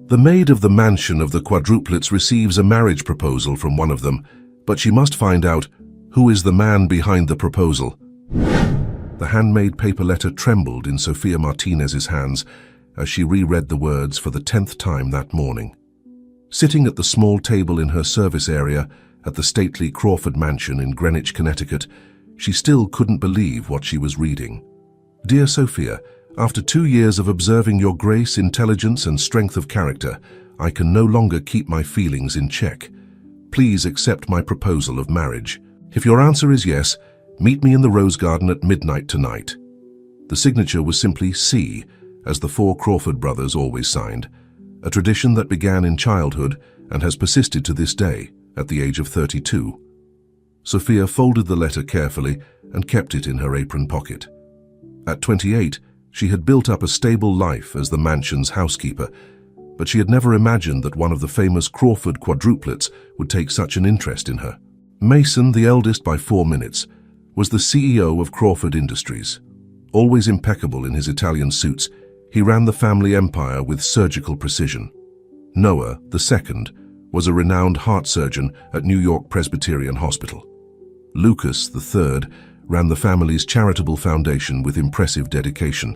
The maid of the mansion of the Quadruplets receives a marriage proposal from one of them, but she must find out who is the man behind the proposal. The handmade paper letter trembled in Sofia Martinez's hands as she reread the words for the 10th time that morning. Sitting at the small table in her service area at the stately Crawford mansion in Greenwich, Connecticut, she still couldn't believe what she was reading. Dear Sophia, after 2 years of observing your grace, intelligence, and strength of character, I can no longer keep my feelings in check. Please accept my proposal of marriage. If your answer is yes, meet me in the Rose Garden at midnight tonight. The signature was simply C, as the 4 Crawford brothers always signed, a tradition that began in childhood and has persisted to this day, at the age of 32. Sophia folded the letter carefully and kept it in her apron pocket. At 28, she had built up a stable life as the mansion's housekeeper, but she had never imagined that one of the famous Crawford quadruplets would take such an interest in her. Mason, the eldest by 4 minutes, was the CEO of Crawford Industries. Always impeccable in his Italian suits, he ran the family empire with surgical precision. Noah, the second, was a renowned heart surgeon at New York Presbyterian Hospital. Lucas, the third, ran the family's charitable foundation with impressive dedication,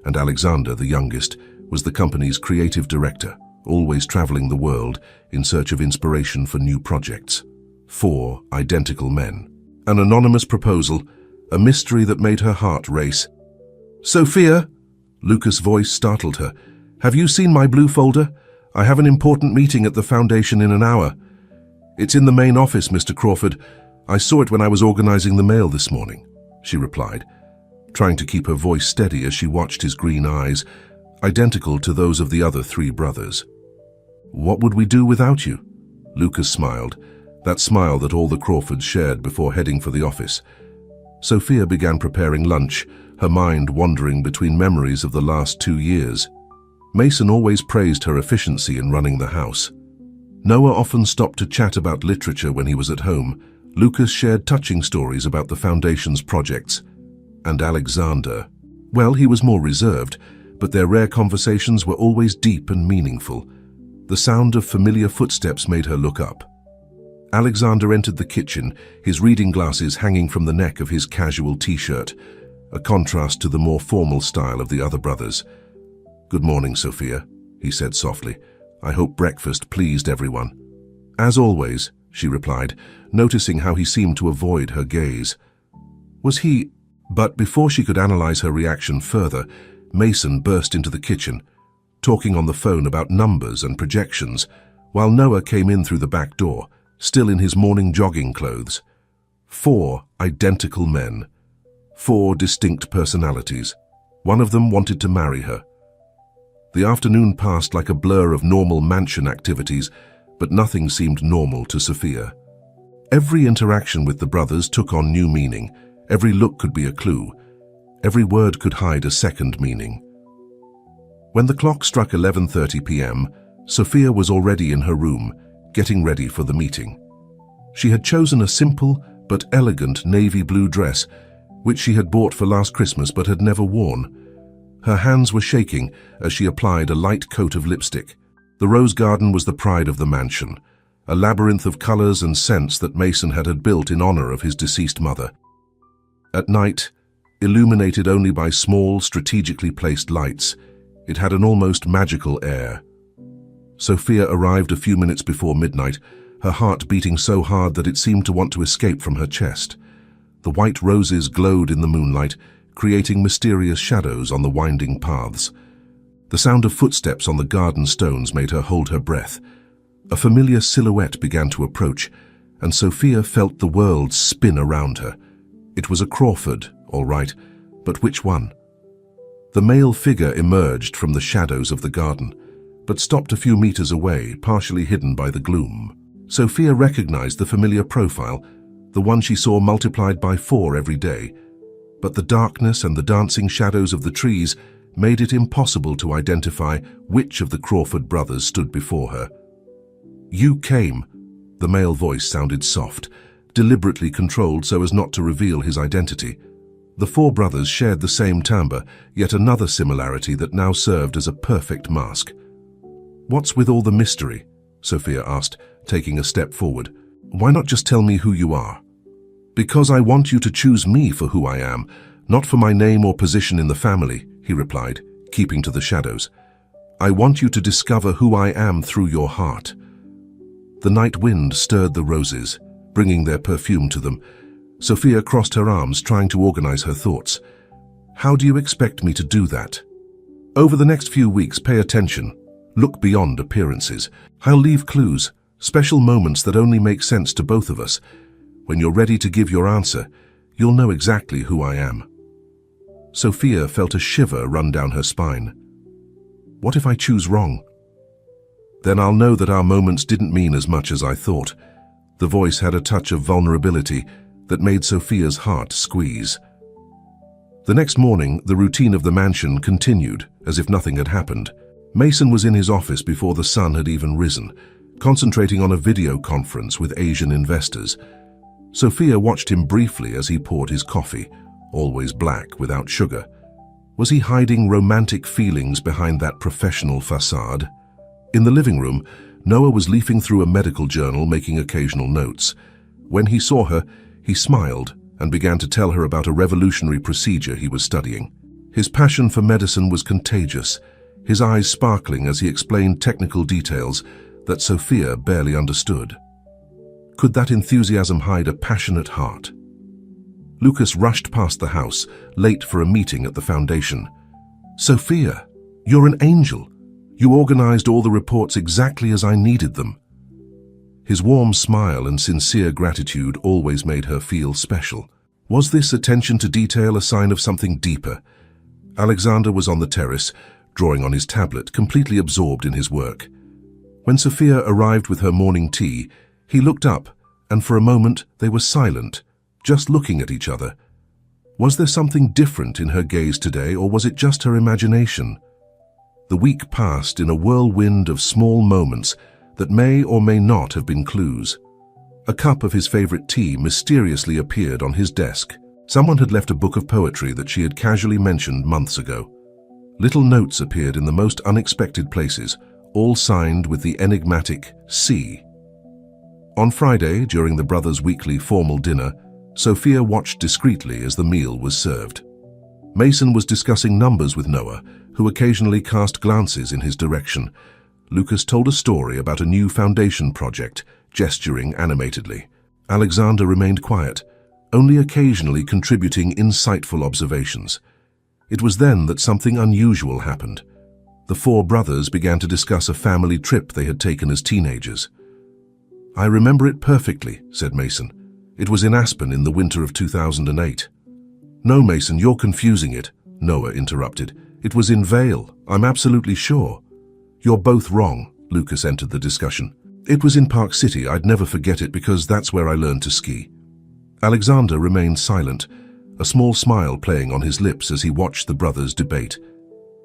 and Alexander, the youngest, was the company's creative director, always traveling the world in search of inspiration for new projects. 4 identical men. An anonymous proposal, a mystery that made her heart race. Sophia, Lucas' voice startled her. Have you seen my blue folder? I have an important meeting at the foundation in an hour. It's in the main office, Mr. Crawford. I saw it when I was organizing the mail this morning, she replied, trying to keep her voice steady as she watched his green eyes, identical to those of the other 3 brothers. What would we do without you? Lucas smiled, that smile that all the Crawfords shared before heading for the office. Sophia began preparing lunch, her mind wandering between memories of the last 2 years. Mason always praised her efficiency in running the house. Noah often stopped to chat about literature when he was at home. Lucas shared touching stories about the foundation's projects. And Alexander, well, he was more reserved, but their rare conversations were always deep and meaningful. The sound of familiar footsteps made her look up. Alexander entered the kitchen, his reading glasses hanging from the neck of his casual t-shirt, a contrast to the more formal style of the other brothers. Good morning, Sophia, he said softly. I hope breakfast pleased everyone. As always, she replied, noticing how he seemed to avoid her gaze. Was he... But before she could analyze her reaction further, Mason burst into the kitchen, talking on the phone about numbers and projections, while Noah came in through the back door, still in his morning jogging clothes. 4 identical men. 4 distinct personalities. One of them wanted to marry her. The afternoon passed like a blur of normal mansion activities, but nothing seemed normal to Sophia. Every interaction with the brothers took on new meaning. Every look could be a clue. Every word could hide a second meaning. When the clock struck 11:30 p.m., Sophia was already in her room, getting ready for the meeting. She had chosen a simple but elegant navy blue dress, which she had bought for last Christmas but had never worn. Her hands were shaking as she applied a light coat of lipstick. The rose garden was the pride of the mansion, a labyrinth of colors and scents that Mason had built in honor of his deceased mother. At night, illuminated only by small, strategically placed lights, it had an almost magical air. Sophia arrived a few minutes before midnight, her heart beating so hard that it seemed to want to escape from her chest. The white roses glowed in the moonlight, creating mysterious shadows on the winding paths. The sound of footsteps on the garden stones made her hold her breath. A familiar silhouette began to approach, and Sophia felt the world spin around her. It was a Crawford, all right, but which one? The male figure emerged from the shadows of the garden, but stopped a few meters away, partially hidden by the gloom. Sophia recognized the familiar profile, the one she saw multiplied by 4 every day, but the darkness and the dancing shadows of the trees made it impossible to identify which of the Crawford brothers stood before her. You came. The male voice sounded soft, deliberately controlled so as not to reveal his identity. The 4 brothers shared the same timbre, yet another similarity that now served as a perfect mask. What's with all the mystery? Sophia asked, taking a step forward. Why not just tell me who you are? Because I want you to choose me for who I am, not for my name or position in the family, he replied, keeping to the shadows. I want you to discover who I am through your heart. The night wind stirred the roses, bringing their perfume to them. Sophia crossed her arms, trying to organize her thoughts. How do you expect me to do that? Over the next few weeks, pay attention. Look beyond appearances. I'll leave clues, special moments that only make sense to both of us. When you're ready to give your answer, you'll know exactly who I am. Sophia felt a shiver run down her spine. What if I choose wrong? Then I'll know that our moments didn't mean as much as I thought. The voice had a touch of vulnerability that made Sophia's heart squeeze. The next morning, the routine of the mansion continued as if nothing had happened. Mason was in his office before the sun had even risen, concentrating on a video conference with Asian investors. Sophia watched him briefly as he poured his coffee, always black without sugar. Was he hiding romantic feelings behind that professional facade? In the living room, Noah was leafing through a medical journal, making occasional notes. When he saw her, he smiled and began to tell her about a revolutionary procedure he was studying. His passion for medicine was contagious, his eyes sparkling as he explained technical details that Sophia barely understood. Could that enthusiasm hide a passionate heart? Lucas rushed past the house, late for a meeting at the foundation. Sophia, you're an angel. You organized all the reports exactly as I needed them. His warm smile and sincere gratitude always made her feel special. Was this attention to detail a sign of something deeper? Alexander was on the terrace, drawing on his tablet, completely absorbed in his work. When Sophia arrived with her morning tea, he looked up, and for a moment they were silent, just looking at each other. Was there something different in her gaze today, or was it just her imagination? The week passed in a whirlwind of small moments that may or may not have been clues. A cup of his favorite tea mysteriously appeared on his desk. Someone had left a book of poetry that she had casually mentioned months ago. Little notes appeared in the most unexpected places, all signed with the enigmatic C. On Friday, during the brothers' weekly formal dinner, Sophia watched discreetly as the meal was served. Mason was discussing numbers with Noah, who occasionally cast glances in his direction. Lucas told a story about a new foundation project, gesturing animatedly. Alexander remained quiet, only occasionally contributing insightful observations. It was then that something unusual happened. The four brothers began to discuss a family trip they had taken as teenagers. I remember it perfectly, said Mason. It was in Aspen in the winter of 2008. No, Mason, you're confusing it, Noah interrupted. It was in Vail, I'm absolutely sure. You're both wrong, Lucas entered the discussion. It was in Park City, I'd never forget it because that's where I learned to ski. Alexander remained silent, a small smile playing on his lips as he watched the brothers debate.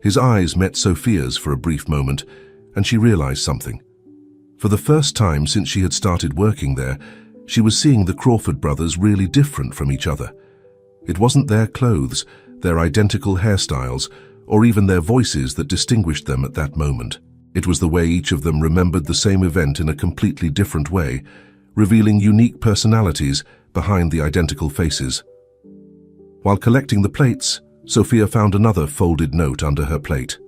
His eyes met Sophia's for a brief moment, and she realized something. For the first time since she had started working there, she was seeing the Crawford brothers really different from each other. It wasn't their clothes, their identical hairstyles, or even their voices that distinguished them at that moment. It was the way each of them remembered the same event in a completely different way, revealing unique personalities behind the identical faces. While collecting the plates, Sophia found another folded note under her plate.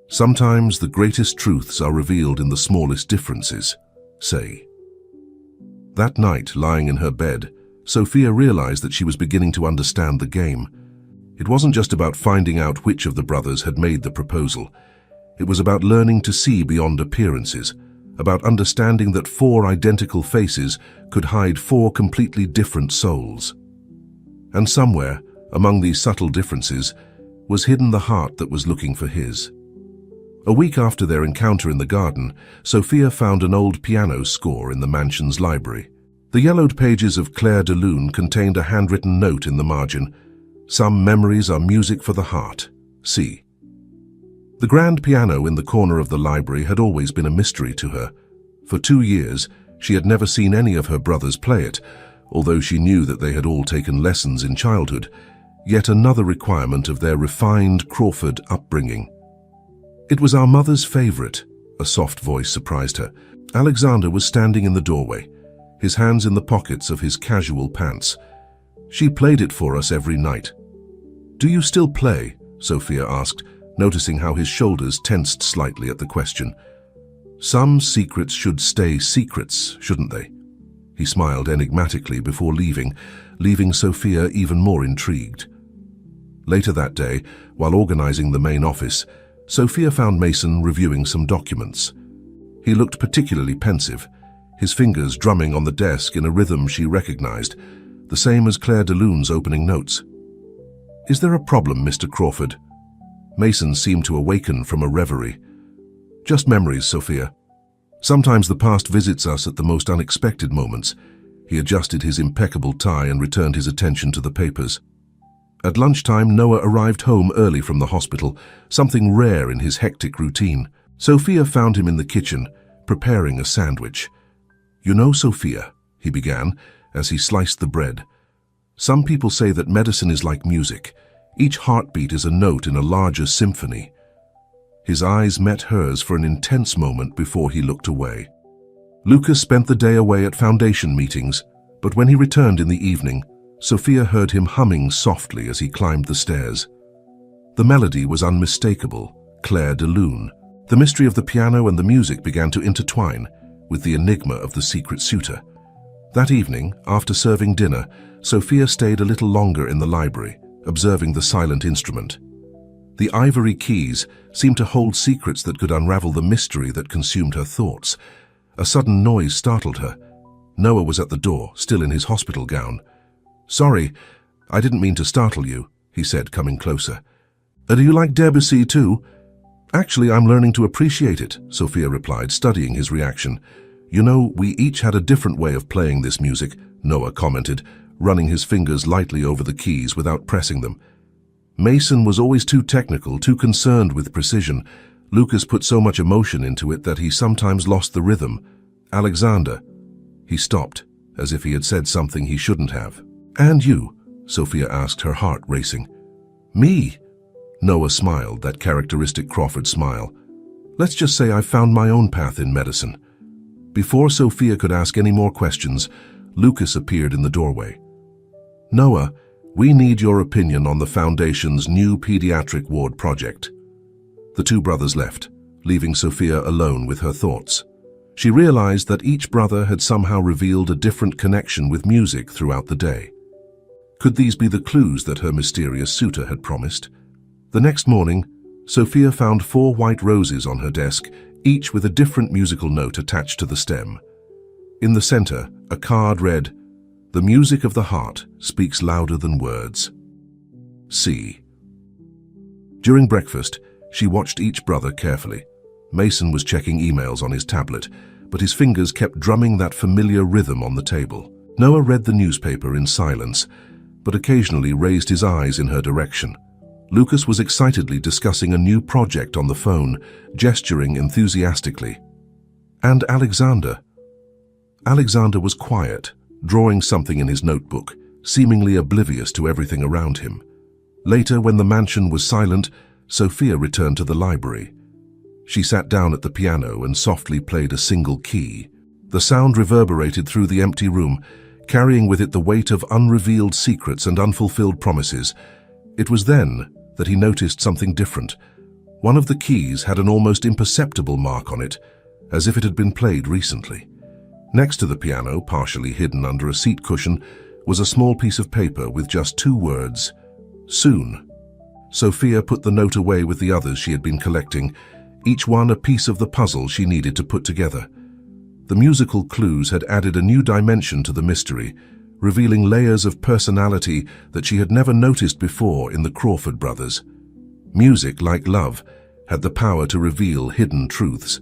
Sometimes the greatest truths are revealed in the smallest differences, say. That night, lying in her bed, Sophia realized that she was beginning to understand the game. It wasn't just about finding out which of the brothers had made the proposal. It was about learning to see beyond appearances, about understanding that four identical faces could hide four completely different souls. And somewhere, among these subtle differences, was hidden the heart that was looking for his. A week after their encounter in the garden, Sophia found an old piano score in the mansion's library. The yellowed pages of Claire de Lune contained a handwritten note in the margin. Some memories are music for the heart. See. The grand piano in the corner of the library had always been a mystery to her. For 2 years, she had never seen any of her brothers play it, although she knew that they had all taken lessons in childhood, yet another requirement of their refined Crawford upbringing. It was our mother's favorite, A soft voice surprised her. Alexander was standing in the doorway, his hands in the pockets of his casual pants. "She played it for us every night." "Do you still play?" Sophia asked, noticing how his shoulders tensed slightly at the question. "Some secrets should stay secrets, shouldn't they?" He smiled enigmatically before leaving Sophia even more intrigued. Later that day, while organizing the main office, Sophia found Mason reviewing some documents. He looked particularly pensive, his fingers drumming on the desk in a rhythm she recognized, the same as Claire de Lune's opening notes. "Is there a problem, Mr. Crawford?" Mason seemed to awaken from a reverie. "Just memories, Sophia. Sometimes the past visits us at the most unexpected moments." He adjusted his impeccable tie and returned his attention to the papers. At lunchtime, Noah arrived home early from the hospital, something rare in his hectic routine. Sophia found him in the kitchen, preparing a sandwich. "You know, Sophia," he began, as he sliced the bread, "some people say that medicine is like music. Each heartbeat is a note in a larger symphony." His eyes met hers for an intense moment before he looked away. Lucas spent the day away at foundation meetings, but when he returned in the evening, Sophia heard him humming softly as he climbed the stairs. The melody was unmistakable, Claire de Lune. The mystery of the piano and the music began to intertwine with the enigma of the secret suitor. That evening, after serving dinner, Sophia stayed a little longer in the library, observing the silent instrument. The ivory keys seemed to hold secrets that could unravel the mystery that consumed her thoughts. A sudden noise startled her. Noah was at the door, still in his hospital gown. "Sorry, I didn't mean to startle you," he said, coming closer. "Do you like Debussy too?" "Actually, I'm learning to appreciate it," Sophia replied, studying his reaction. "You know, we each had a different way of playing this music," Noah commented, running his fingers lightly over the keys without pressing them. "Mason was always too technical, too concerned with precision. Lucas put so much emotion into it that he sometimes lost the rhythm. Alexander—" He stopped, as if he had said something he shouldn't have. "And you?" Sophia asked, her heart racing. "Me?" Noah smiled, that characteristic Crawford smile. "Let's just say I found my own path in medicine." Before Sophia could ask any more questions, Lucas appeared in the doorway. "Noah, we need your opinion on the Foundation's new pediatric ward project." The two brothers left, leaving Sophia alone with her thoughts. She realized that each brother had somehow revealed a different connection with music throughout the day. Could these be the clues that her mysterious suitor had promised? The next morning, Sophia found 4 white roses on her desk, each with a different musical note attached to the stem. In the center, a card read, "The music of the heart speaks louder than words. C." During breakfast, she watched each brother carefully. Mason was checking emails on his tablet, but his fingers kept drumming that familiar rhythm on the table. Noah read the newspaper in silence, but occasionally raised his eyes in her direction. Lucas was excitedly discussing a new project on the phone, gesturing enthusiastically. And Alexander? Alexander was quiet, drawing something in his notebook, seemingly oblivious to everything around him. Later, when the mansion was silent, Sophia returned to the library. She sat down at the piano and softly played a single key. The sound reverberated through the empty room, carrying with it the weight of unrevealed secrets and unfulfilled promises. It was then that he noticed something different. One of the keys had an almost imperceptible mark on it, as if it had been played recently. Next to the piano, partially hidden under a seat cushion, was a small piece of paper with just 2 words, "Soon." Sophia put the note away with the others she had been collecting, each one a piece of the puzzle she needed to put together. The musical clues had added a new dimension to the mystery, revealing layers of personality that she had never noticed before in the Crawford brothers. Music, like love, had the power to reveal hidden truths.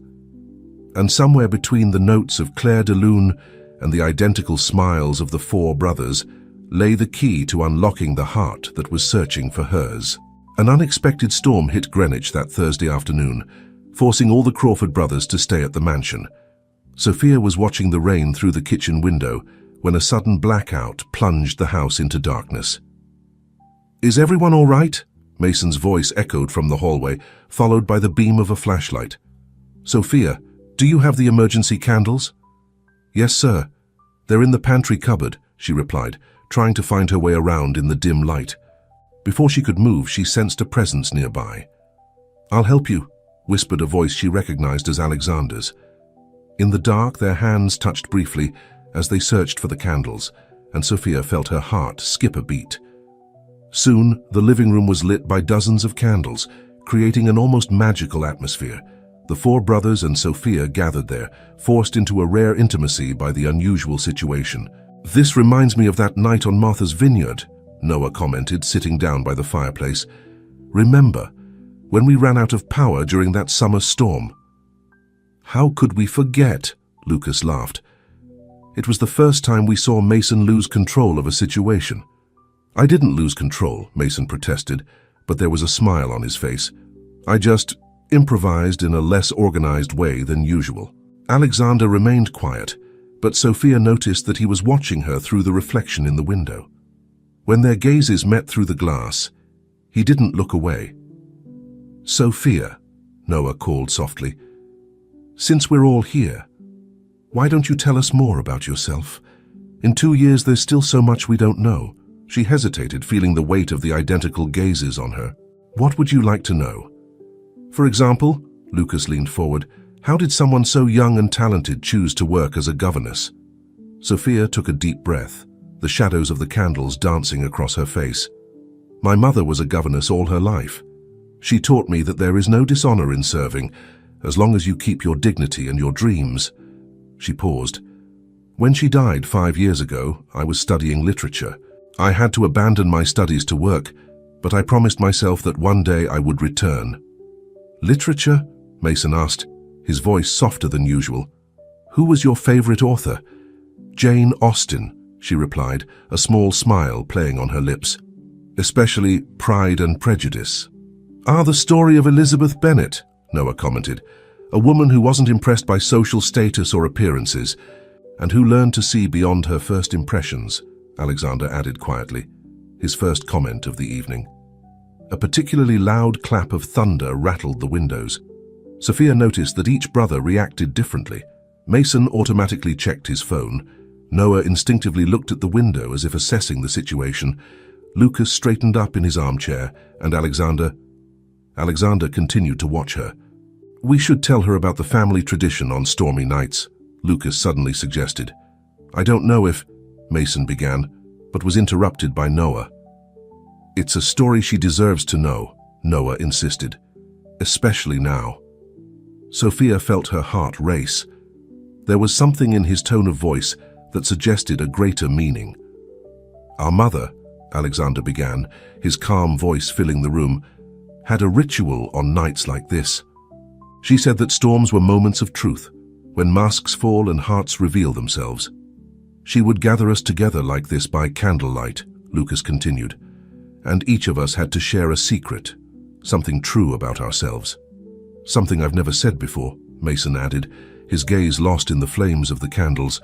And somewhere between the notes of Claire de Lune and the identical smiles of the 4 brothers lay the key to unlocking the heart that was searching for hers. An unexpected storm hit Greenwich that Thursday afternoon, forcing all the Crawford brothers to stay at the mansion. Sophia was watching the rain through the kitchen window when a sudden blackout plunged the house into darkness. "Is everyone all right?" Mason's voice echoed from the hallway, followed by the beam of a flashlight. "Sophia, do you have the emergency candles?" "Yes, sir. They're in the pantry cupboard," she replied, trying to find her way around in the dim light. Before she could move, she sensed a presence nearby. "I'll help you," whispered a voice she recognized as Alexander's. In the dark, their hands touched briefly as they searched for the candles, and Sophia felt her heart skip a beat. Soon, the living room was lit by dozens of candles, creating an almost magical atmosphere. The four brothers and Sophia gathered there, forced into a rare intimacy by the unusual situation. "This reminds me of that night on Martha's Vineyard," Noah commented, sitting down by the fireplace. "Remember, when we ran out of power during that summer storm?" "How could we forget?" Lucas laughed. "It was the first time we saw Mason lose control of a situation." "I didn't lose control," Mason protested, but there was a smile on his face. "I just improvised in a less organized way than usual." Alexander remained quiet, but Sophia noticed that he was watching her through the reflection in the window. When their gazes met through the glass, he didn't look away. "Sophia," Noah called softly, "since we're all here, why don't you tell us more about yourself? In 2 years, there's still so much we don't know." She hesitated, feeling the weight of the identical gazes on her. "What would you like to know?" "For example," Lucas leaned forward, "how did someone so young and talented choose to work as a governess?" Sophia took a deep breath, the shadows of the candles dancing across her face. "My mother was a governess all her life. She taught me that there is no dishonor in serving, as long as you keep your dignity and your dreams." She paused. "When she died 5 years ago, I was studying literature. I had to abandon my studies to work, but I promised myself that one day I would return." "Literature?" Mason asked, his voice softer than usual. "Who was your favorite author?" "Jane Austen," she replied, a small smile playing on her lips. "Especially Pride and Prejudice." "Ah, the story of Elizabeth Bennet," Noah commented, "a woman who wasn't impressed by social status or appearances, and who learned to see beyond her first impressions," Alexander added quietly, his first comment of the evening. A particularly loud clap of thunder rattled the windows. Sophia noticed that each brother reacted differently. Mason automatically checked his phone. Noah instinctively looked at the window as if assessing the situation. Lucas straightened up in his armchair, and Alexander continued to watch her. "We should tell her about the family tradition on stormy nights," Lucas suddenly suggested. "I don't know if," Mason began, but was interrupted by Noah. "It's a story she deserves to know," Noah insisted, "especially now." Sophia felt her heart race. There was something in his tone of voice that suggested a greater meaning. "Our mother," Alexander began, his calm voice filling the room, "had a ritual on nights like this. She said that storms were moments of truth, when masks fall and hearts reveal themselves. She would gather us together like this by candlelight," Lucas continued, "and each of us had to share a secret, something true about ourselves." "Something I've never said before," Mason added, his gaze lost in the flames of the candles.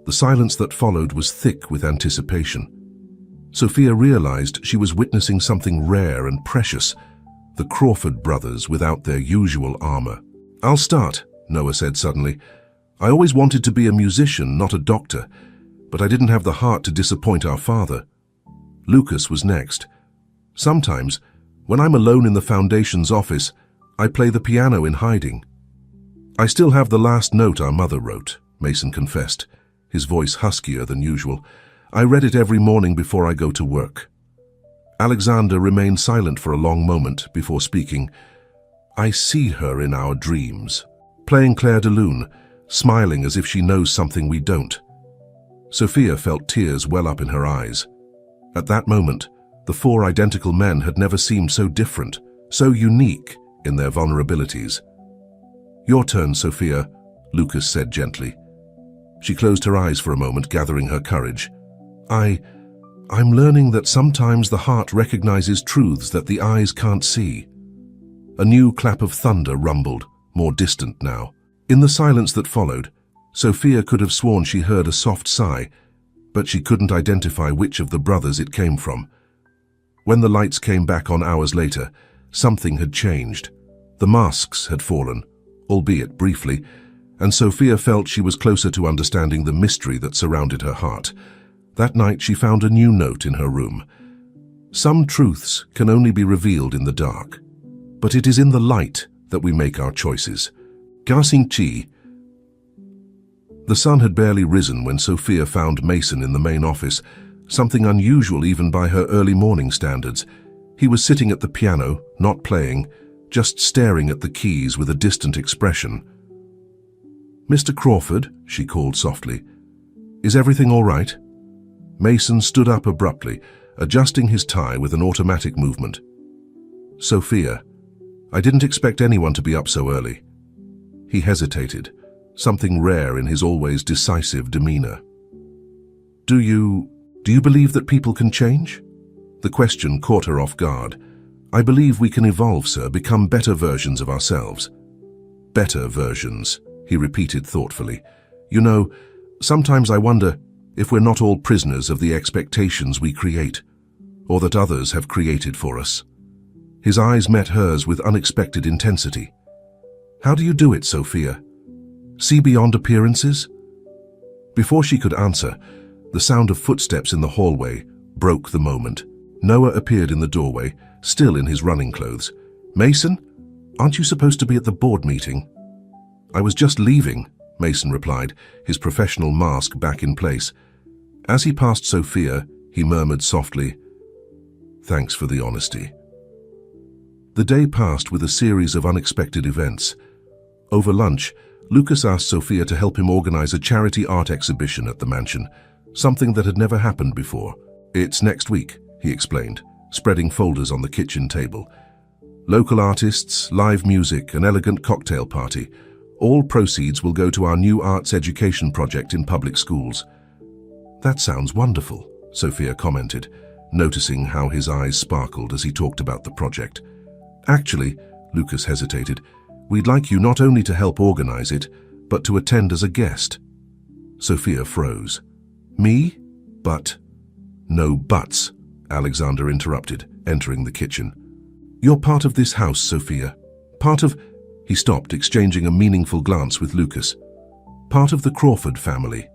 The silence that followed was thick with anticipation. Sophia realized she was witnessing something rare and precious, the Crawford brothers without their usual armor. "I'll start," Noah said suddenly. "I always wanted to be a musician, not a doctor, but I didn't have the heart to disappoint our father." Lucas was next. "Sometimes, when I'm alone in the Foundation's office, I play the piano in hiding." "I still have the last note our mother wrote," Mason confessed, his voice huskier than usual. "I read it every morning before I go to work." Alexander remained silent for a long moment before speaking. "I see her in our dreams, playing Claire de Lune, smiling as if she knows something we don't." Sophia felt tears well up in her eyes. At that moment, the four identical men had never seemed so different, so unique in their vulnerabilities. "Your turn, Sophia," Lucas said gently. She closed her eyes for a moment, gathering her courage. I'm learning that sometimes the heart recognizes truths that the eyes can't see." A new clap of thunder rumbled, more distant now. In the silence that followed, Sophia could have sworn she heard a soft sigh, but she couldn't identify which of the brothers it came from. When the lights came back on hours later, something had changed. The masks had fallen, albeit briefly, and Sophia felt she was closer to understanding the mystery that surrounded her heart. That night she found a new note in her room. Some truths can only be revealed in the dark, but it is in the light that we make our choices. Chi. The sun had barely risen when Sophia found Mason in the main office, something unusual even by her early morning standards. He was sitting at the piano, not playing, just staring at the keys with a distant expression. "Mr. Crawford," she called softly, "is everything all right?" Mason stood up abruptly, adjusting his tie with an automatic movement. "Sophia, I didn't expect anyone to be up so early." He hesitated, something rare in his always decisive demeanor. Do you believe that people can change?" The question caught her off guard. "I believe we can evolve, sir, become better versions of ourselves." "Better versions," he repeated thoughtfully. "You know, sometimes I wonder if we're not all prisoners of the expectations we create, or that others have created for us." His eyes met hers with unexpected intensity. "How do you do it, Sophia? See beyond appearances?" Before she could answer, the sound of footsteps in the hallway broke the moment. Noah appeared in the doorway, still in his running clothes. "Mason, aren't you supposed to be at the board meeting?" "I was just leaving," Mason replied, his professional mask back in place. As he passed Sophia, he murmured softly, "Thanks for the honesty." The day passed with a series of unexpected events. Over lunch, Lucas asked Sophia to help him organize a charity art exhibition at the mansion, something that had never happened before. "It's next week," he explained, spreading folders on the kitchen table. "Local artists, live music, an elegant cocktail party. All proceeds will go to our new arts education project in public schools." "That sounds wonderful," Sophia commented, noticing how his eyes sparkled as he talked about the project. "Actually," Lucas hesitated, "we'd like you not only to help organize it, but to attend as a guest." Sophia froze. "Me? But—" "No buts," Alexander interrupted, entering the kitchen. "You're part of this house, Sophia. Part of—" He stopped, exchanging a meaningful glance with Lucas. "Part of the Crawford family."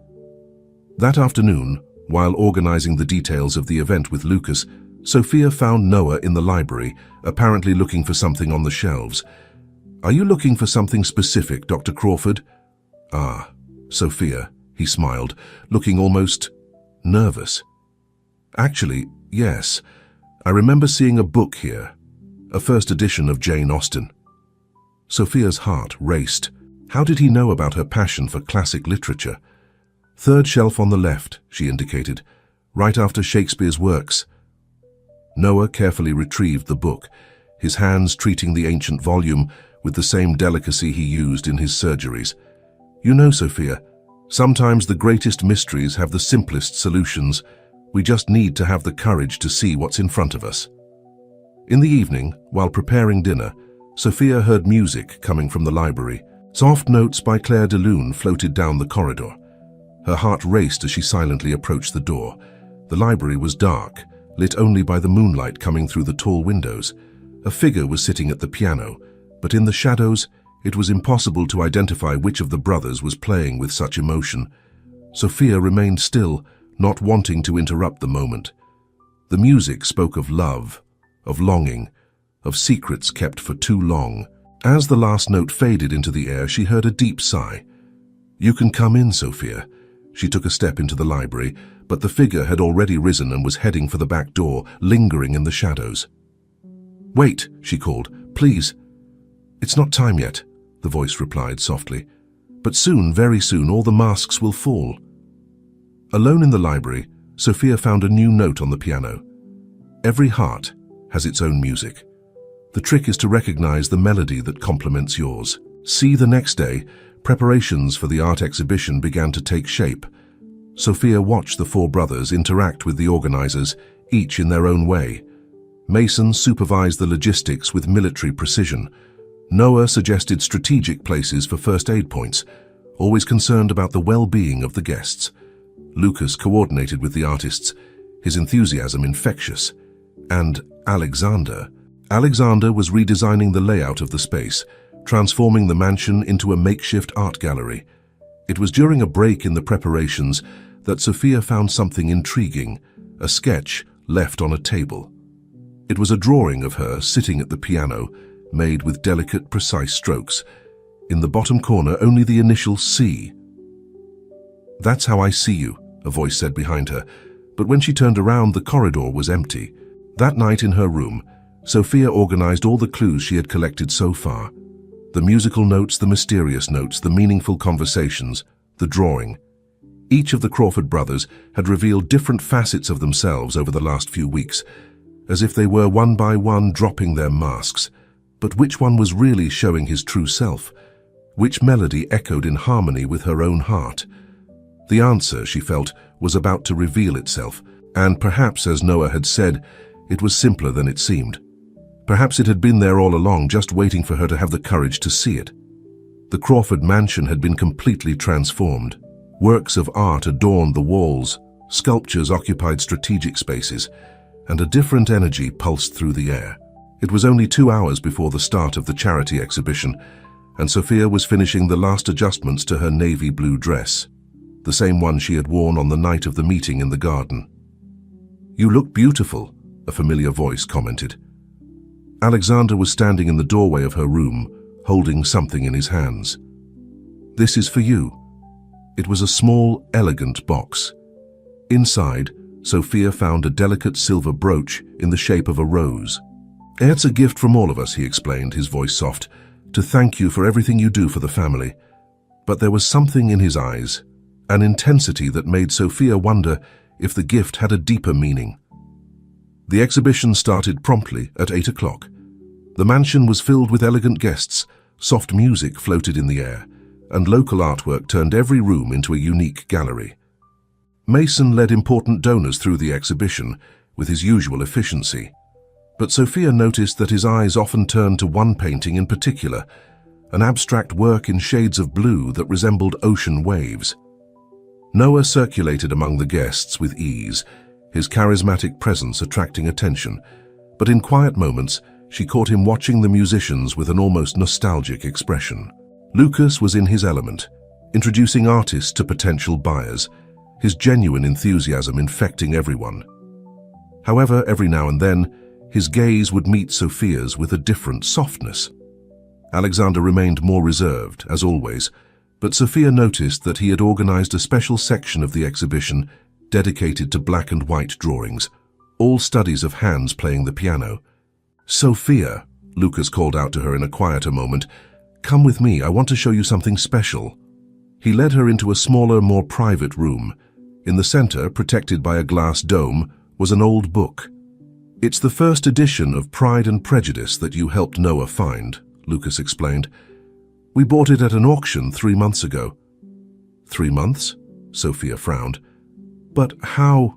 That afternoon, while organizing the details of the event with Lucas, Sophia found Noah in the library, apparently looking for something on the shelves. "Are you looking for something specific, Dr. Crawford?" "Ah, Sophia," he smiled, looking almost nervous. "Actually, yes. I remember seeing a book here, a first edition of Jane Austen." Sophia's heart raced. How did he know about her passion for classic literature? "Third shelf on the left," she indicated, "right after Shakespeare's works." Noah carefully retrieved the book, his hands treating the ancient volume with the same delicacy he used in his surgeries. "You know, Sophia, sometimes the greatest mysteries have the simplest solutions. We just need to have the courage to see what's in front of us." In the evening, while preparing dinner, Sophia heard music coming from the library. Soft notes by Claire de Lune floated down the corridor. Her heart raced as she silently approached the door. The library was dark, lit only by the moonlight coming through the tall windows. A figure was sitting at the piano, but in the shadows, it was impossible to identify which of the brothers was playing with such emotion. Sophia remained still, not wanting to interrupt the moment. The music spoke of love, of longing, of secrets kept for too long. As the last note faded into the air, she heard a deep sigh. "You can come in, Sophia." She took a step into the library, but the figure had already risen and was heading for the back door, lingering in the shadows. "Wait," she called, "please." "It's not time yet," the voice replied softly. "But soon, very soon, all the masks will fall." Alone in the library, Sophia found a new note on the piano. "Every heart has its own music. The trick is to recognize the melody that complements yours." See, the next day, preparations for the art exhibition began to take shape. Sophia watched the four brothers interact with the organizers, each in their own way. Mason supervised the logistics with military precision. Noah suggested strategic places for first aid points, always concerned about the well-being of the guests. Lucas coordinated with the artists, his enthusiasm infectious. And Alexander was redesigning the layout of the space, transforming the mansion into a makeshift art gallery. It was during a break in the preparations that Sophia found something intriguing, a sketch left on a table. It was a drawing of her sitting at the piano, made with delicate, precise strokes. In the bottom corner, only the initial C. "That's how I see you," a voice said behind her, but when she turned around, the corridor was empty. That night in her room, Sophia organized all the clues she had collected so far. The musical notes, the mysterious notes, the meaningful conversations, the drawing. Each of the Crawford brothers had revealed different facets of themselves over the last few weeks, as if they were one by one dropping their masks. But which one was really showing his true self? Which melody echoed in harmony with her own heart? The answer, she felt, was about to reveal itself, and perhaps, as Noah had said, it was simpler than it seemed. Perhaps it had been there all along, just waiting for her to have the courage to see it. The Crawford mansion had been completely transformed. Works of art adorned the walls, sculptures occupied strategic spaces, and a different energy pulsed through the air. It was only 2 hours before the start of the charity exhibition, and Sophia was finishing the last adjustments to her navy blue dress, the same one she had worn on the night of the meeting in the garden. "You look beautiful," a familiar voice commented. Alexander was standing in the doorway of her room, holding something in his hands. "This is for you." It was a small, elegant box. Inside, Sophia found a delicate silver brooch in the shape of a rose. "It's a gift from all of us," he explained, his voice soft, "to thank you for everything you do for the family." But there was something in his eyes, an intensity that made Sophia wonder if the gift had a deeper meaning. The exhibition started promptly at 8 o'clock. The mansion was filled with elegant guests, soft music floated in the air, and local artwork turned every room into a unique gallery. Mason led important donors through the exhibition with his usual efficiency, but Sophia noticed that his eyes often turned to one painting in particular, an abstract work in shades of blue that resembled ocean waves. Noah circulated among the guests with ease, his charismatic presence attracting attention, but in quiet moments she caught him watching the musicians with an almost nostalgic expression. Lucas was in his element, introducing artists to potential buyers, his genuine enthusiasm infecting everyone. However, every now and then, his gaze would meet Sophia's with a different softness. Alexander remained more reserved, as always, but Sophia noticed that he had organized a special section of the exhibition dedicated to black and white drawings, all studies of hands playing the piano. "Sophia," Lucas called out to her in a quieter moment, "come with me, I want to show you something special." He led her into a smaller, more private room. In the center, protected by a glass dome, was an old book. "It's the first edition of Pride and Prejudice that you helped Noah find," Lucas explained. "We bought it at an auction 3 months ago." 3 months? Sophia frowned. "But how—"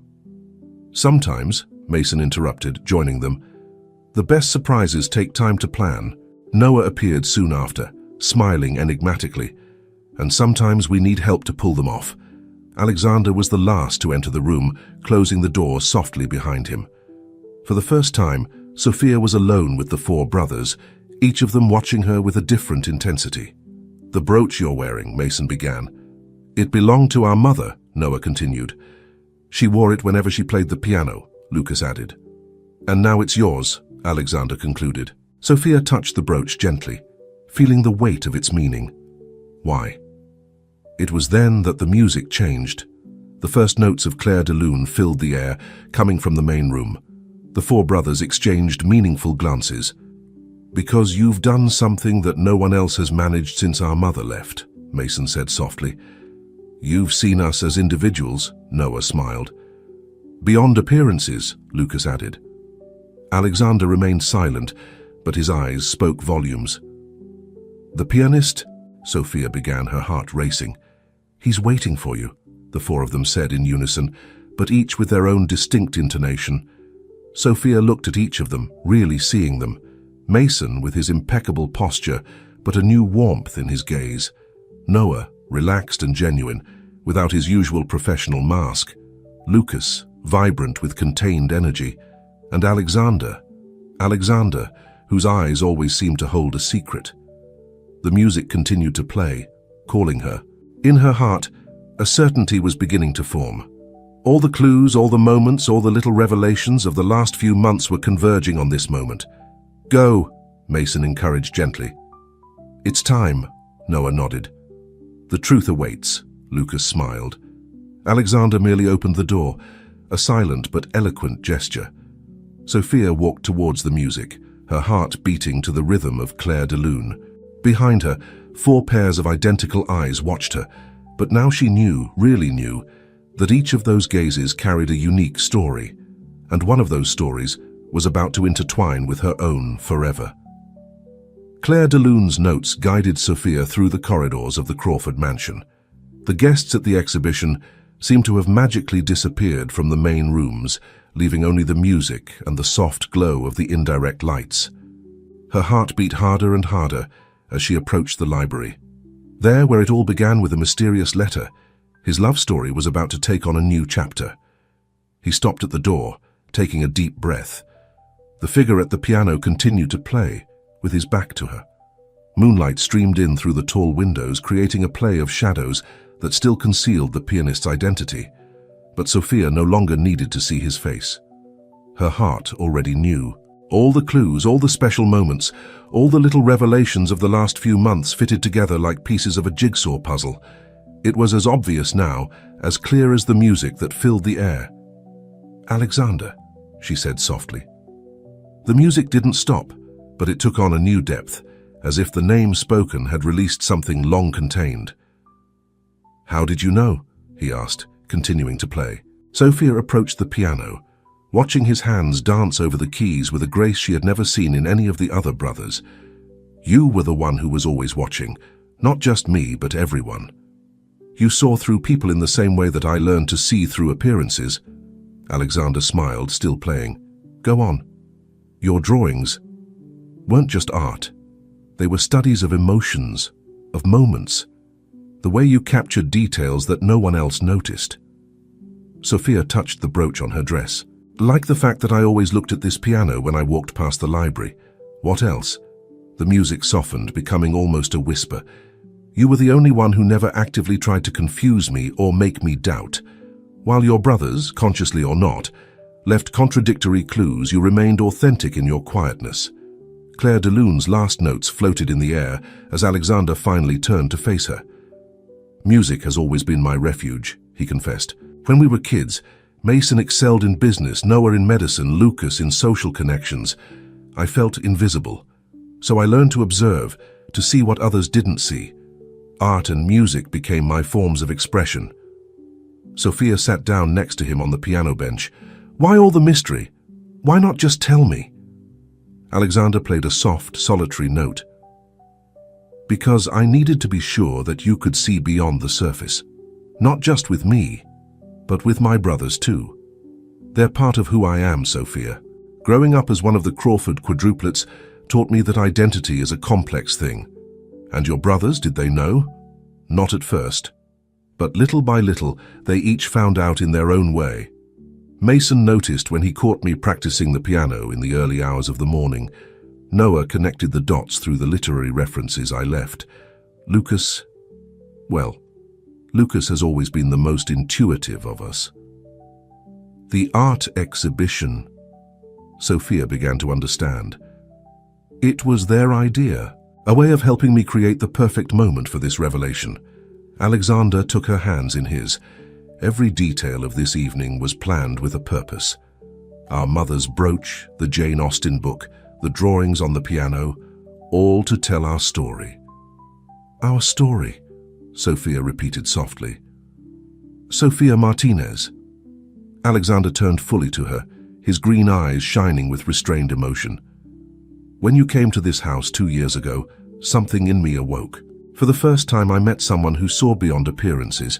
"Sometimes," Mason interrupted, joining them, "the best surprises take time to plan." Noah appeared soon after, smiling enigmatically. "And sometimes we need help to pull them off." Alexander was the last to enter the room, closing the door softly behind him. For the first time, Sophia was alone with the 4 brothers, each of them watching her with a different intensity. "The brooch you're wearing," Mason began. "It belonged to our mother," Noah continued. "She wore it whenever she played the piano," Lucas added. "And now it's yours," Alexander concluded. Sophia touched the brooch gently, feeling the weight of its meaning. Why? It was then that the music changed. The first notes of Claire de Lune filled the air, coming from the main room. The 4 brothers exchanged meaningful glances. "Because you've done something that no one else has managed since our mother left," Mason said softly. "You've seen us as individuals," Noah smiled. "Beyond appearances," Lucas added. Alexander remained silent, but his eyes spoke volumes. "The pianist?" Sophia began, her heart racing. "He's waiting for you," the 4 of them said in unison, but each with their own distinct intonation. Sophia looked at each of them, really seeing them. Mason with his impeccable posture, but a new warmth in his gaze. Noah, relaxed and genuine, without his usual professional mask. Lucas, vibrant with contained energy. And Alexander, whose eyes always seemed to hold a secret. The music continued to play, calling her. In her heart, a certainty was beginning to form. All the clues, all the moments, all the little revelations of the last few months were converging on this moment. "Go," Mason encouraged gently. "It's time," Noah nodded. "The truth awaits," Lucas smiled. Alexander merely opened the door, a silent but eloquent gesture. Sophia walked towards the music, her heart beating to the rhythm of Claire de Lune. Behind her, 4 pairs of identical eyes watched her, but now she knew, really knew, that each of those gazes carried a unique story, and one of those stories was about to intertwine with her own forever. Claire de Lune's notes guided Sophia through the corridors of the Crawford mansion. The guests at the exhibition seemed to have magically disappeared from the main rooms, leaving only the music and the soft glow of the indirect lights. Her heart beat harder and harder as she approached the library. There, where it all began with a mysterious letter, his love story was about to take on a new chapter. He stopped at the door, taking a deep breath. The figure at the piano continued to play, with his back to her. Moonlight streamed in through the tall windows, creating a play of shadows that still concealed the pianist's identity. But Sophia no longer needed to see his face. Her heart already knew. All the clues, all the special moments, all the little revelations of the last few months fitted together like pieces of a jigsaw puzzle. It was as obvious now, as clear as the music that filled the air. "Alexander," she said softly. The music didn't stop, but it took on a new depth, as if the name spoken had released something long contained. "How did you know?" he asked, continuing to play. Sophia approached the piano, watching his hands dance over the keys with a grace she had never seen in any of the other brothers. "You were the one who was always watching, not just me, but everyone. You saw through people in the same way that I learned to see through appearances." Alexander smiled, still playing. "Go on. Your drawings weren't just art. They were studies of emotions, of moments, the way you captured details that no one else noticed." Sophia touched the brooch on her dress. "Like the fact that I always looked at this piano when I walked past the library. What else?" The music softened, becoming almost a whisper. "You were the only one who never actively tried to confuse me or make me doubt. While your brothers, consciously or not, left contradictory clues, you remained authentic in your quietness." Claire de Lune's last notes floated in the air as Alexander finally turned to face her. "Music has always been my refuge," he confessed. "When we were kids, Mason excelled in business, Noah in medicine, Lucas in social connections. I felt invisible. So I learned to observe, to see what others didn't see. Art and music became my forms of expression." Sophia sat down next to him on the piano bench. "Why all the mystery? Why not just tell me?" Alexander played a soft, solitary note. "Because I needed to be sure that you could see beyond the surface. Not just with me, but with my brothers too. They're part of who I am, Sophia. Growing up as one of the Crawford quadruplets taught me that identity is a complex thing. And your brothers, did they know? Not at first. But little by little, they each found out in their own way. Mason noticed when he caught me practicing the piano in the early hours of the morning. Noah connected the dots through the literary references I left. Lucas has always been the most intuitive of us." The art exhibition. Sophia began to understand. It was their idea, a way of helping me create the perfect moment for this revelation. Alexander took her hands in his. Every detail of this evening was planned with a purpose. Our mother's brooch, the Jane Austen book, the drawings on the piano, all to tell our story. "Our story," Sophia repeated softly. "Sophia Martinez." Alexander turned fully to her, his green eyes shining with restrained emotion. "When you came to this house 2 years ago, something in me awoke. For the first time I met someone who saw beyond appearances,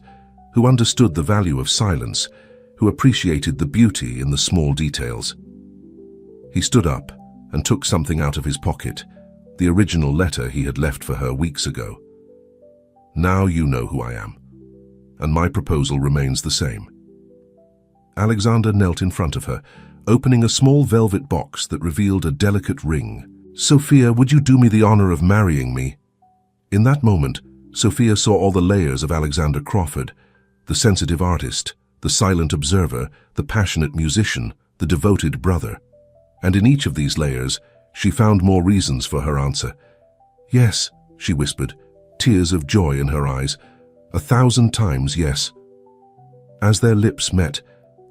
who understood the value of silence, who appreciated the beauty in the small details." He stood up and took something out of his pocket, the original letter he had left for her weeks ago. "Now you know who I am, and my proposal remains the same." Alexander knelt in front of her, opening a small velvet box that revealed a delicate ring. "Sophia, would you do me the honor of marrying me?" In that moment, Sophia saw all the layers of Alexander Crawford, the sensitive artist, the silent observer, the passionate musician, the devoted brother. And in each of these layers, she found more reasons for her answer. "Yes," she whispered, tears of joy in her eyes. 1,000 times yes. As their lips met,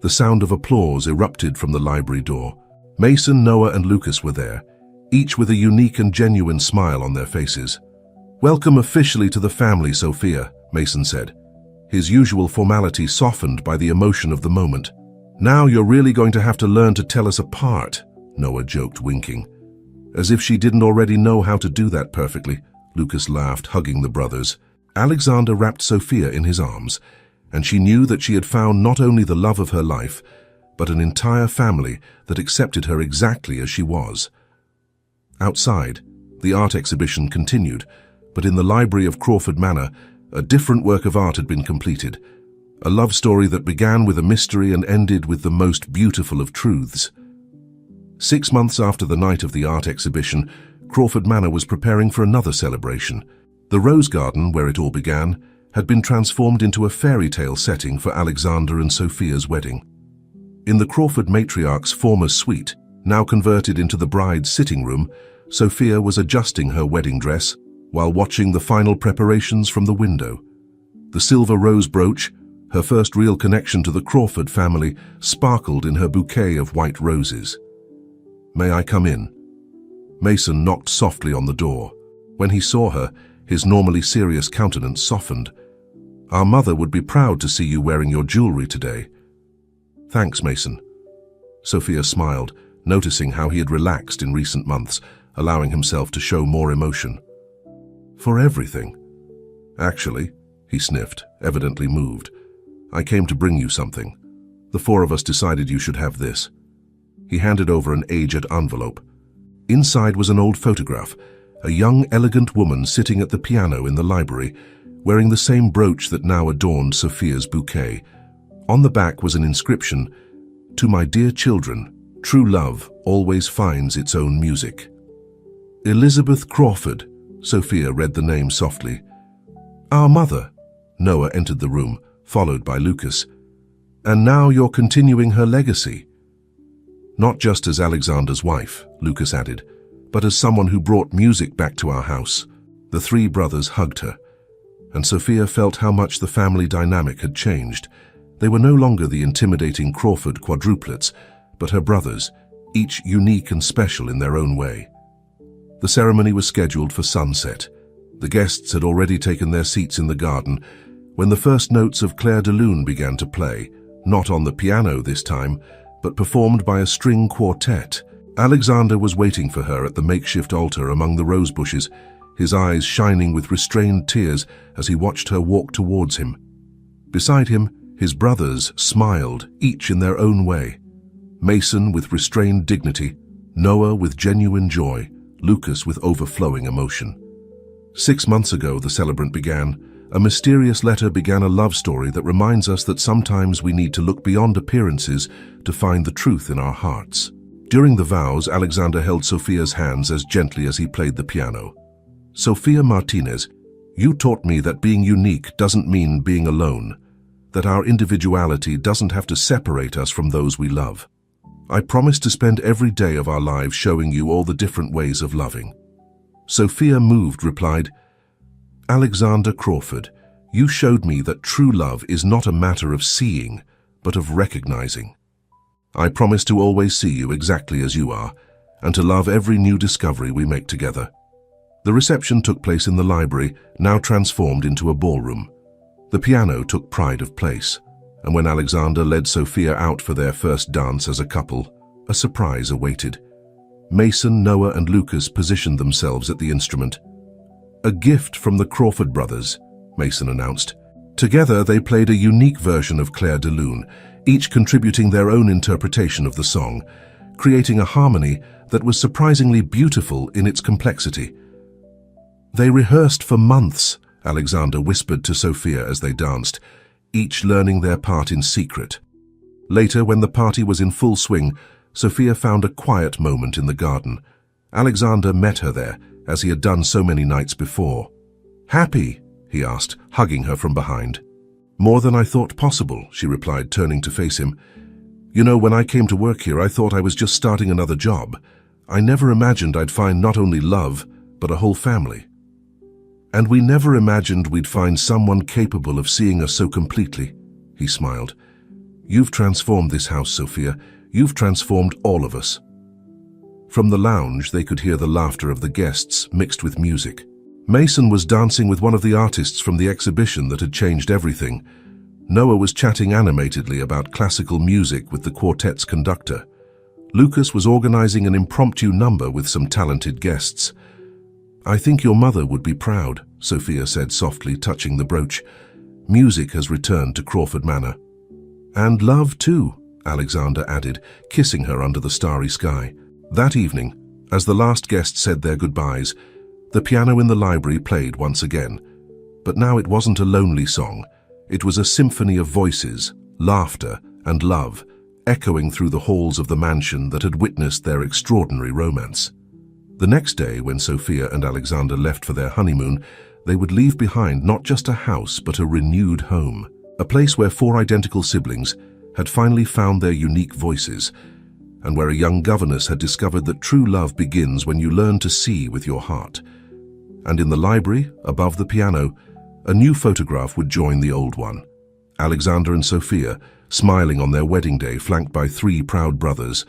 the sound of applause erupted from the library door. Mason, Noah, and Lucas were there, each with a unique and genuine smile on their faces. "Welcome officially to the family, Sophia," Mason said, his usual formality softened by the emotion of the moment. "Now you're really going to have to learn to tell us apart," Noah joked, winking. "As if she didn't already know how to do that perfectly," Lucas laughed, hugging the brothers. Alexander wrapped Sophia in his arms, and she knew that she had found not only the love of her life, but an entire family that accepted her exactly as she was. Outside, the art exhibition continued, but in the library of Crawford Manor, a different work of art had been completed, a love story that began with a mystery and ended with the most beautiful of truths. 6 months after the night of the art exhibition, Crawford Manor was preparing for another celebration. The rose garden, where it all began, had been transformed into a fairy tale setting for Alexander and Sophia's wedding. In the Crawford matriarch's former suite, now converted into the bride's sitting room, Sophia was adjusting her wedding dress while watching the final preparations from the window. The silver rose brooch, her first real connection to the Crawford family, sparkled in her bouquet of white roses. "May I come in?" Mason knocked softly on the door. When he saw her, his normally serious countenance softened. "Our mother would be proud to see you wearing your jewelry today." "Thanks, Mason." Sophia smiled, noticing how he had relaxed in recent months, allowing himself to show more emotion. "For everything." "Actually," he sniffed, evidently moved, "I came to bring you something. The 4 of us decided you should have this." He handed over an aged envelope. Inside was an old photograph, a young, elegant woman sitting at the piano in the library, wearing the same brooch that now adorned Sophia's bouquet. On the back was an inscription, "To my dear children, true love always finds its own music." "Elizabeth Crawford," Sophia read the name softly. "Our mother." Noah entered the room, followed by Lucas. "And now you're continuing her legacy." "Not just as Alexander's wife," Lucas added, "but as someone who brought music back to our house." The 3 brothers hugged her, and Sophia felt how much the family dynamic had changed. They were no longer the intimidating Crawford quadruplets, but her brothers, each unique and special in their own way. The ceremony was scheduled for sunset. The guests had already taken their seats in the garden when the first notes of Clair de Lune began to play, not on the piano this time, but performed by a string quartet. Alexander was waiting for her at the makeshift altar among the rose bushes, his eyes shining with restrained tears as he watched her walk towards him. Beside him, his brothers smiled, each in their own way. Mason with restrained dignity, Noah with genuine joy, Lucas with overflowing emotion. 6 months ago, the celebrant began. A mysterious letter began a love story that reminds us that sometimes we need to look beyond appearances to find the truth in our hearts. During the vows, Alexander held Sophia's hands as gently as he played the piano. "Sophia Martinez, you taught me that being unique doesn't mean being alone, that our individuality doesn't have to separate us from those we love. I promise to spend every day of our lives showing you all the different ways of loving." Sophia, moved, replied, "Alexander Crawford, you showed me that true love is not a matter of seeing, but of recognizing. I promise to always see you exactly as you are, and to love every new discovery we make together." The reception took place in the library, now transformed into a ballroom. The piano took pride of place, and when Alexander led Sophia out for their first dance as a couple, a surprise awaited. Mason, Noah, and Lucas positioned themselves at the instrument. "A gift from the Crawford brothers," Mason announced. Together they played a unique version of Clair de Lune, each contributing their own interpretation of the song, creating a harmony that was surprisingly beautiful in its complexity. "They rehearsed for months," Alexander whispered to Sophia as they danced, each learning their part in secret. Later, when the party was in full swing, Sophia found a quiet moment in the garden. Alexander met her there, as he had done so many nights before. "Happy?" he asked, hugging her from behind. "More than I thought possible," she replied, turning to face him. "You know, when I came to work here, I thought I was just starting another job. I never imagined I'd find not only love, but a whole family. And we never imagined we'd find someone capable of seeing us so completely," he smiled. "You've transformed this house, Sophia. You've transformed all of us." From the lounge, they could hear the laughter of the guests mixed with music. Mason was dancing with one of the artists from the exhibition that had changed everything. Noah was chatting animatedly about classical music with the quartet's conductor. Lucas was organizing an impromptu number with some talented guests. "I think your mother would be proud," Sophia said softly, touching the brooch. "Music has returned to Crawford Manor." "And love too," Alexander added, kissing her under the starry sky. That evening, as the last guest said their goodbyes, the piano in the library played once again. But now it wasn't a lonely song. It was a symphony of voices, laughter, and love, echoing through the halls of the mansion that had witnessed their extraordinary romance. The next day, when Sophia and Alexander left for their honeymoon, they would leave behind not just a house, but a renewed home, a place where 4 identical siblings had finally found their unique voices, and where a young governess had discovered that true love begins when you learn to see with your heart. And in the library, above the piano, a new photograph would join the old one. Alexander and Sophia, smiling on their wedding day, flanked by 3 proud brothers.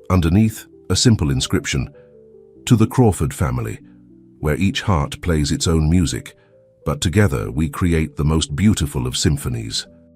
Underneath, a simple inscription: "To the Crawford family, where each heart plays its own music, but together we create the most beautiful of symphonies."